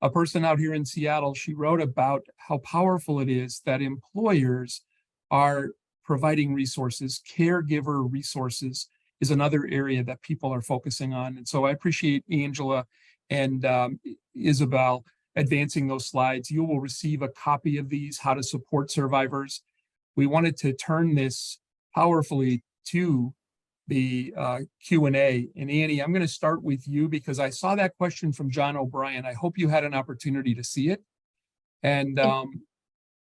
a person out here in Seattle, she wrote about how powerful it is that employers are providing resources. Caregiver resources is another area that people are focusing on. And so I appreciate Angela and Isabel advancing those slides. You will receive a copy of these, How to Support Survivors. We wanted to turn this powerfully to the Q&A. And Annie, I'm going to start with you because I saw that question from John O'Brien. I hope you had an opportunity to see it. And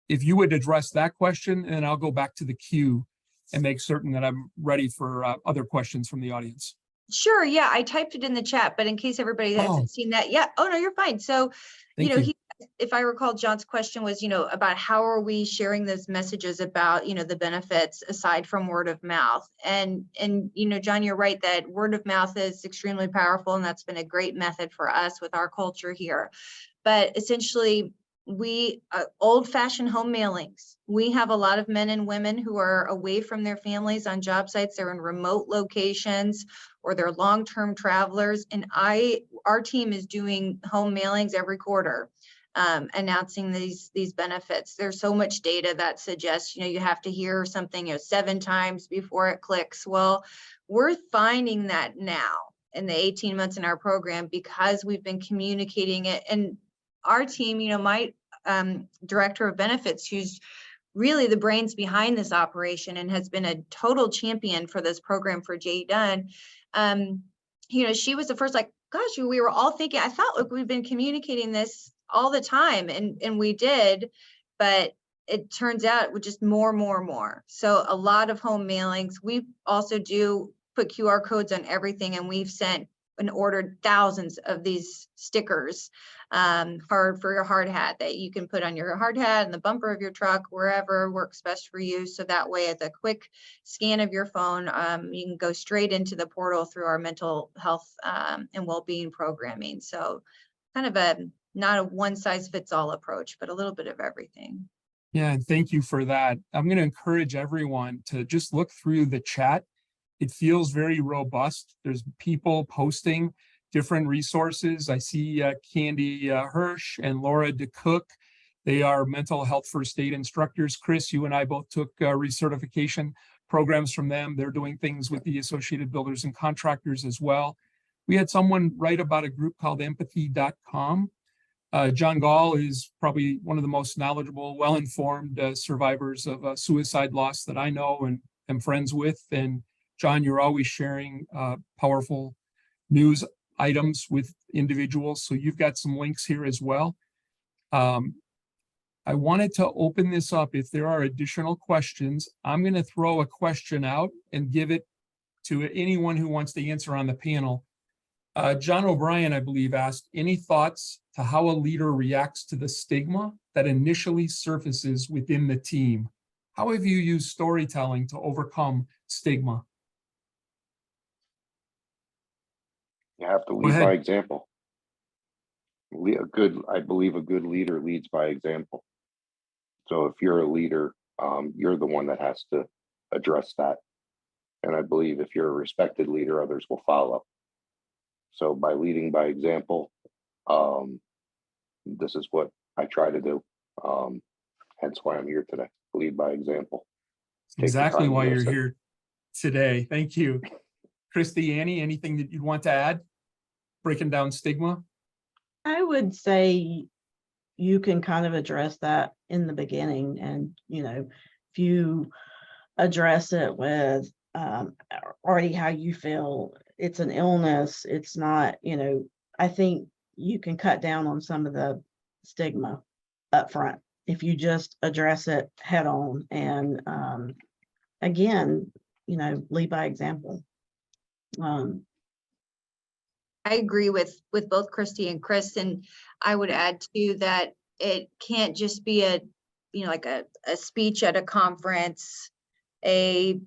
if you would address that question, and I'll go back to the queue and make certain that I'm ready for other questions from the audience. Sure. Yeah, I typed it in the chat, but in case everybody hasn't seen that, yeah. Oh no, you're fine. So, if I recall, John's question was, about how are we sharing those messages about, the benefits aside from word of mouth. And John, you're right that word of mouth is extremely powerful, and that's been a great method for us with our culture here. But essentially, we old-fashioned home mailings. We have a lot of men and women who are away from their families on job sites. They're in remote locations or they're long-term travelers. And our team is doing home mailings every quarter, announcing these benefits. There's so much data that suggests, you have to hear something, 7 times before it clicks. Well, we're finding that now in the 18 months in our program because we've been communicating it. And our team, my director of benefits, who's really the brains behind this operation and has been a total champion for this program for J.E. Dunn. She was the first, gosh, we were all thinking, I felt like we've been communicating this all the time, and we did, but it turns out we're just more. So a lot of home mailings. We also do put QR codes on everything, and we've sent and ordered thousands of these stickers, for your hard hat that you can put on your hard hat and the bumper of your truck, wherever works best for you. So that way, at the quick scan of your phone, you can go straight into the portal through our mental health and well-being programming. So kind of not a one size fits all approach, but a little bit of everything. Yeah, and thank you for that. I'm going to encourage everyone to just look through the chat. It feels very robust. There's people posting different resources. I see Candy Hirsch and Laura DeCook. They are mental health first aid instructors. Chris, you and I both took recertification programs from them. They're doing things with the Associated Builders and Contractors as well. We had someone write about a group called empathy.com. John Gall is probably one of the most knowledgeable, well-informed survivors of suicide loss that I know and am friends with. And John, you're always sharing powerful news items with individuals. So you've got some links here as well. I wanted to open this up. If there are additional questions, I'm going to throw a question out and give it to anyone who wants to answer on the panel. John O'Brien, I believe, asked, any thoughts to how a leader reacts to the stigma that initially surfaces within the team? How have you used storytelling to overcome stigma? You have to Go lead ahead. by example. I believe a good leader leads by example. So if you're a leader, you're the one that has to address that. And I believe if you're a respected leader, others will follow. So by leading by example, this is what I try to do. Hence why I'm here today. Lead by example. Take the Exactly time to why you're listen. here today. Thank you. Christee, Annie, anything that you'd want to add? Breaking down stigma? I would say you can kind of address that in the beginning. And, if you address it with already how you feel, it's an illness, it's not, I think you can cut down on some of the stigma up front if you just address it head on. And again, lead by example. I agree with both Christee and Chris, and I would add too that it can't just be a speech at a conference, a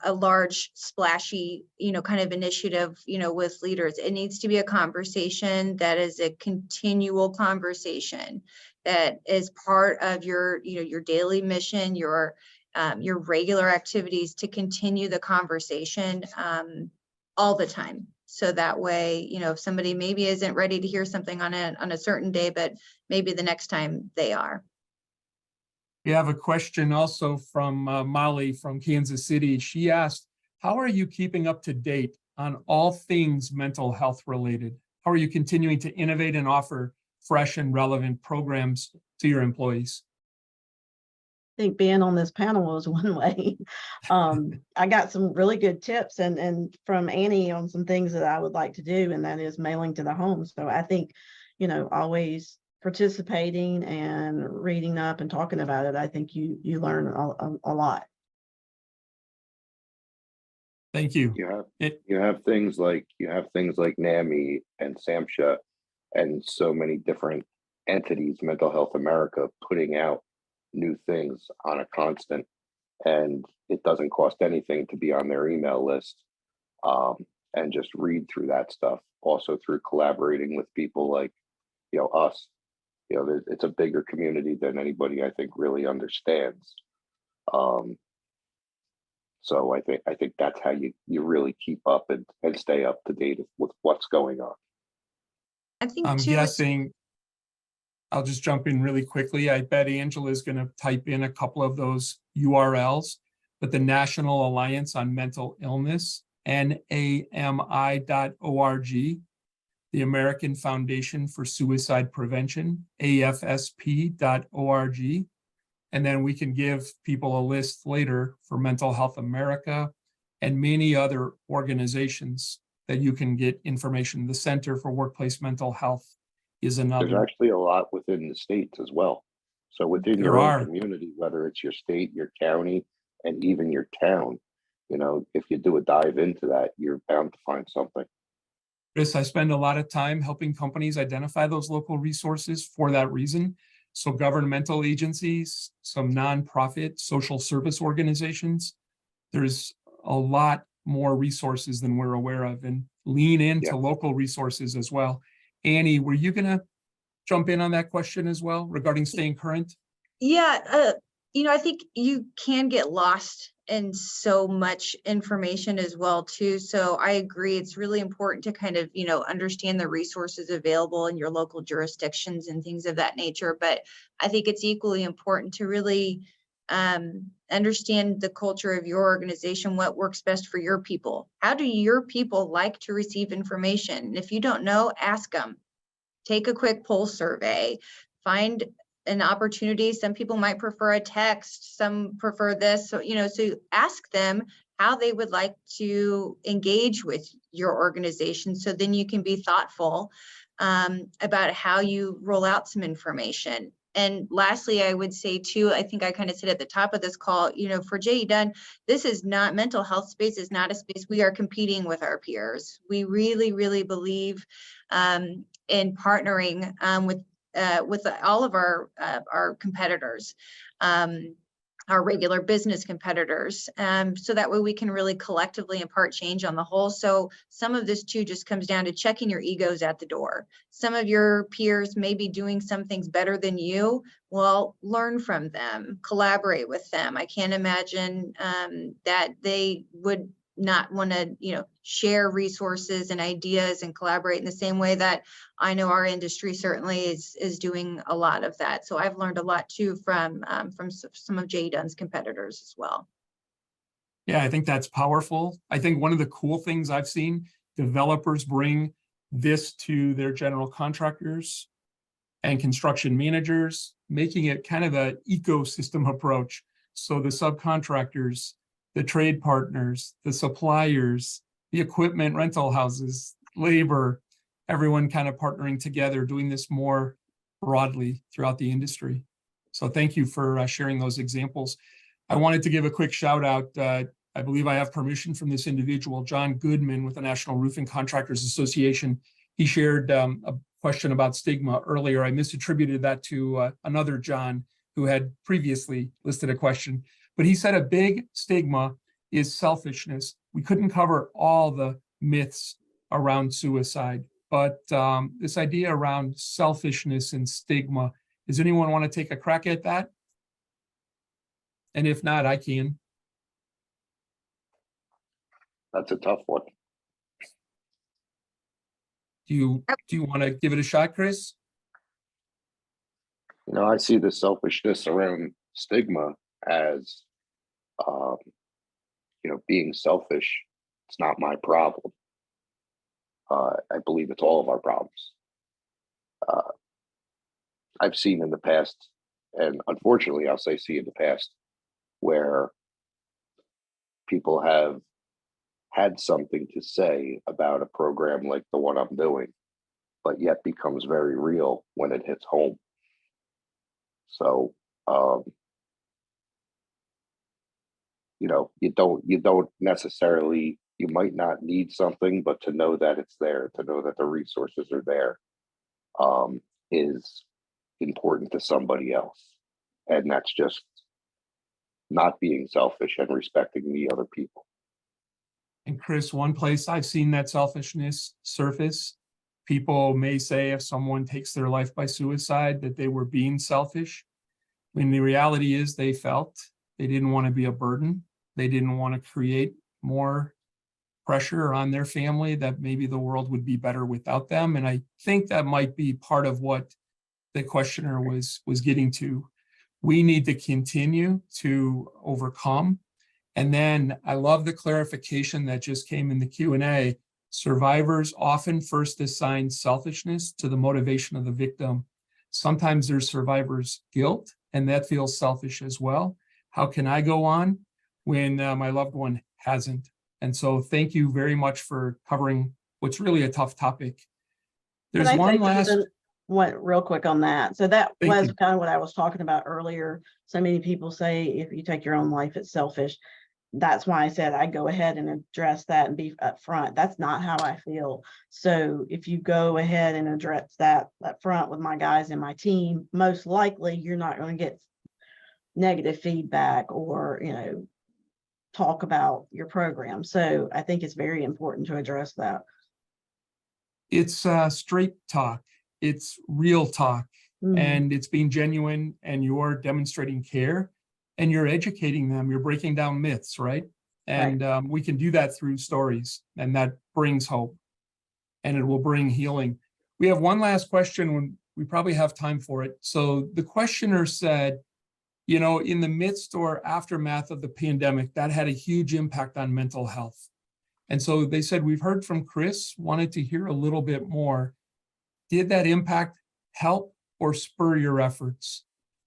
large splashy, kind of initiative, with leaders. It needs to be a conversation that is a continual conversation that is part of your daily mission, your regular activities, to continue the conversation all the time. So that way, if somebody maybe isn't ready to hear something on a certain day, but maybe the next time they are. We have a question also from Molly from Kansas City. She asked, how are you keeping up to date on all things mental health related? How are you continuing to innovate and offer fresh and relevant programs to your employees? I think being on this panel was one way. I got some really good tips and from Annie on some things that I would like to do, and that is mailing to the homes. So I think, always participating and reading up and talking about it, I think you learn a lot. Thank you. You have things like NAMI and SAMHSA and so many different entities, Mental Health America, putting out new things on a constant, and it doesn't cost anything to be on their email list and just read through that stuff. Also through collaborating with people like us, it's a bigger community than anybody I think really understands. So I think that's how you really keep up and stay up to date with what's going on. I think I'm too, guessing, I'll just jump in really quickly. I bet Angela is going to type in a couple of those URLs, but the National Alliance on Mental Illness, NAMI.org, the American Foundation for Suicide Prevention, AFSP.org, and then we can give people a list later for Mental Health America and many other organizations that you can get information. The Center for Workplace Mental Health is another. There's actually a lot within the states as well. So within your own community, whether it's your state, your county, and even your town, if you do a dive into that, you're bound to find something. Chris, I spend a lot of time helping companies identify those local resources for that reason. So governmental agencies, some nonprofit social service organizations, there's a lot more resources than we're aware of, and lean into Yeah. local resources as well. Annie, were you gonna jump in on that question as well regarding staying current? Yeah, I think you can get lost in so much information as well too. So I agree, it's really important to kind of, understand the resources available in your local jurisdictions and things of that nature. But I think it's equally important to really understand the culture of your organization, what works best for your people. How do your people like to receive information? And if you don't know, ask them. Take a quick poll survey, find an opportunity. Some people might prefer a text, some prefer this. So, so ask them how they would like to engage with your organization. So then you can be thoughtful about how you roll out some information. And lastly, I would say too, I think I kind of said at the top of this call, for JE Dunn, this is not, mental health space is not a space we are competing with our peers. We really, really believe in partnering with all of our competitors, our regular business competitors, so that way we can really collectively impart change on the whole. So some of this too just comes down to checking your egos at the door. Some of your peers may be doing some things better than you. Well, learn from them, collaborate with them. I can't imagine that they would not want to, share resources and ideas and collaborate in the same way that I know our industry certainly is doing a lot of that. So I've learned a lot too from some of JE Dunn's competitors as well. Yeah, I think that's powerful. I think one of the cool things I've seen, developers bring this to their general contractors and construction managers, making it kind of an ecosystem approach. So the subcontractors, the trade partners, the suppliers, the equipment rental houses, labor, everyone kind of partnering together, doing this more broadly throughout the industry. So thank you for sharing those examples. I wanted to give a quick shout out. I believe I have permission from this individual, John Goodman with the National Roofing Contractors Association. He shared a question about stigma earlier. I misattributed that to another John who had previously listed a question, but he said a big stigma is selfishness. We couldn't cover all the myths around suicide, but this idea around selfishness and stigma, does anyone want to take a crack at that? And if not, I can. That's a tough one. Do you want to give it a shot, Chris? I see the selfishness around stigma as, being selfish. It's not my problem. I believe it's all of our problems. I've seen in the past, and unfortunately, I'll say see in the past, where people have had something to say about a program like the one I'm doing, but yet becomes very real when it hits home. So, you don't necessarily, you might not need something, but to know that it's there, to know that the resources are there, is important to somebody else. And that's just not being selfish and respecting the other people. And Chris, one place I've seen that selfishness surface, people may say if someone takes their life by suicide that they were being selfish, when the reality is they felt they didn't want to be a burden. They didn't want to create more pressure on their family, that maybe the world would be better without them. And I think that might be part of what the questioner was getting to. We need to continue to overcome. And then I love the clarification that just came in the Q&A. Survivors often first assign selfishness to the motivation of the victim. Sometimes there's survivor's guilt, and that feels selfish as well. How can I go on when my loved one hasn't? And so thank you very much for covering what's really a tough topic. There's one last... What real quick on that. So that Thank was you. kind of what I was talking about earlier. So many people say if you take your own life, it's selfish. that's why I said I go ahead and address that and be upfront. That's not how I feel. So if you go ahead and address that up front with my guys and my team, most likely you're not going to get negative feedback or, talk about your program. So I think it's very important to address that. It's straight talk. It's real talk. And it's being genuine, and you're demonstrating care, and you're educating them. You're breaking down myths, right? And we can do that through stories, and that brings hope, and it will bring healing. We have one last question when we probably have time for it. So the questioner said, in the midst or aftermath of the pandemic, that had a huge impact on mental health. And so they said, we've heard from Chris, wanted to hear a little bit more. Did that impact help or spur your efforts?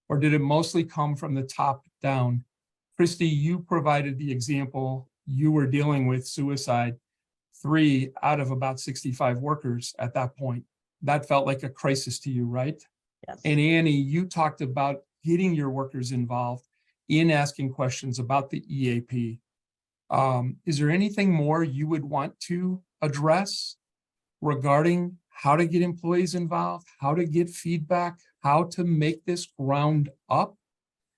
Or did it mostly come from the top down? Christee, you provided the example. You were dealing with suicide, 3 out of about 65 workers at that point. That felt like a crisis to you, right? Yes. And Annie, you talked about getting your workers involved in asking questions about the EAP. Is there anything more you would want to address regarding how to get employees involved, how to get feedback, how to make this ground up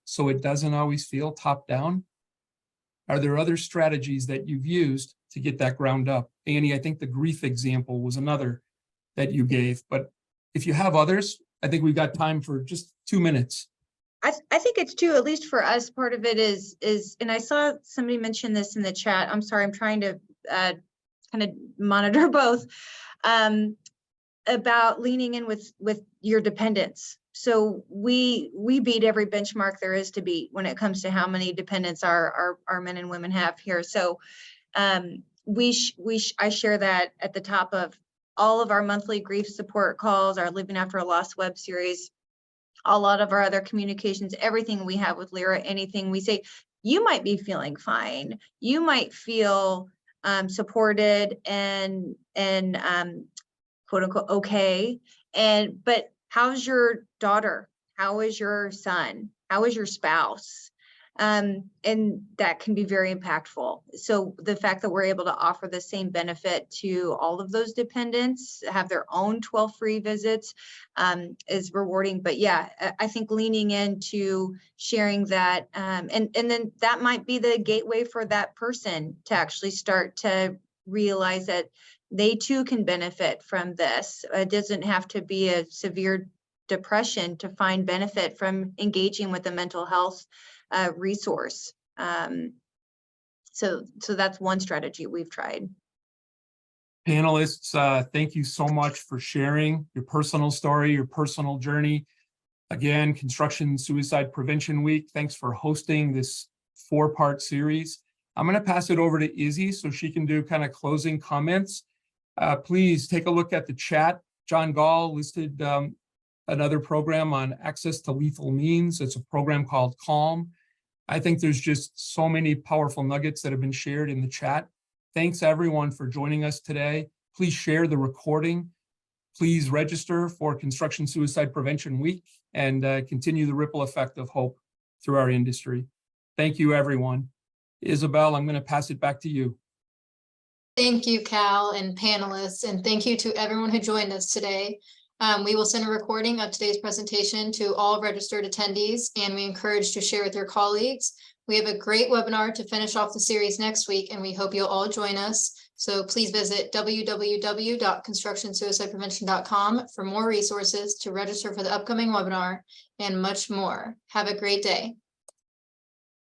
so it doesn't always feel top down? Are there other strategies that you've used to get that ground up? Annie, I think the grief example was another that you gave, but if you have others, I think we've got time for just 2 minutes. I think it's too, at least for us, part of it is, and I saw somebody mention this in the chat. I'm sorry, I'm trying to kind of monitor both, about leaning in with your dependents. So we beat every benchmark there is to beat when it comes to how many dependents our men and women have here. So I share that at the top of all of our monthly grief support calls, our Living After a Loss web series, a lot of our other communications, everything we have with Lyra, anything we say, you might be feeling fine. You might feel supported and quote unquote, okay. But how's your daughter? How is your son? How is your spouse? And that can be very impactful. So the fact that we're able to offer the same benefit to all of those dependents, have their own 12 free visits, is rewarding. But yeah, I think leaning into sharing that, and then that might be the gateway for that person to actually start to realize that they too can benefit from this. It doesn't have to be a severe depression to find benefit from engaging with a mental health resource. So that's one strategy we've tried. Panelists, thank you so much for sharing your personal story, your personal journey. Again, Construction Suicide Prevention Week. Thanks for hosting this 4-part series. I'm going to pass it over to Izzy so she can do kind of closing comments. Please take a look at the chat. John Gall listed another program on access to lethal means. It's a program called CALM. I think there's just so many powerful nuggets that have been shared in the chat. Thanks everyone for joining us today. Please share the recording. Please register for Construction Suicide Prevention Week and continue the ripple effect of hope through our industry. Thank you, everyone. Isabel, I'm going to pass it back to you. Thank you, Cal and panelists, and thank you to everyone who joined us today. We will send a recording of today's presentation to all registered attendees, and we encourage to share with your colleagues. We have a great webinar to finish off the series next week, and we hope you'll all join us. So please visit www.constructionsuicideprevention.com for more resources, to register for the upcoming webinar, and much more. Have a great day.